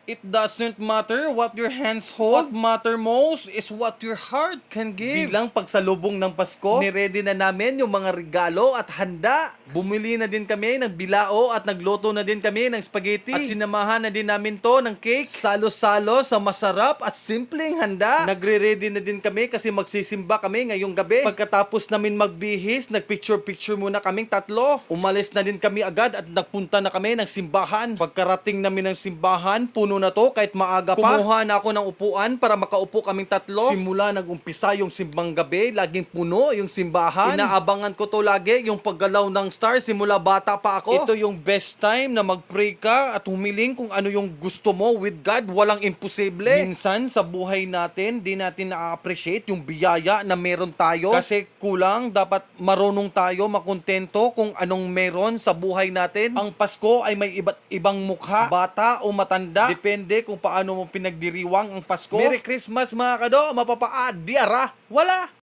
It doesn't matter what your hands hold. What matter most is what your heart can give. Bilang pagsalubong ng Pasko, niready na namin yung mga regalo at handa. Bumili na din kami ng bilao at nagluto na din kami ng spaghetti. At sinamahan na din namin to ng cake. Salo-salo sa masarap at simpleng handa. Nagre-ready na din kami kasi magsisimba kami ngayong gabi. Pagkatapos namin magbihis, nagpicture-picture muna kaming tatlo. Umalis na din kami agad at nagpunta na kami ng simbahan. Pagkarating namin ng simbahan, puno na to kahit maaga pa. Kumuha na ako ng upuan para makaupo kaming tatlo. Simula nag-umpisa yung simbang gabi, laging puno yung simbahan. Inaabangan ko to lagi, yung paggalaw ng stars simula bata pa ako. Ito yung best time na mag-pray ka at humiling kung ano yung gusto mo with God. Walang imposible. Minsan sa buhay natin, di natin na-appreciate yung biyaya na meron tayo. Kasi kulang, dapat marunong tayo makontento kung anong meron sa buhay natin. Ang Pasko ay may iba't ibang mukha, bata o matanda. Depende kung paano mo pinagdiriwang ang Pasko. Merry Christmas mga kado, mapapaadi ara. Wala!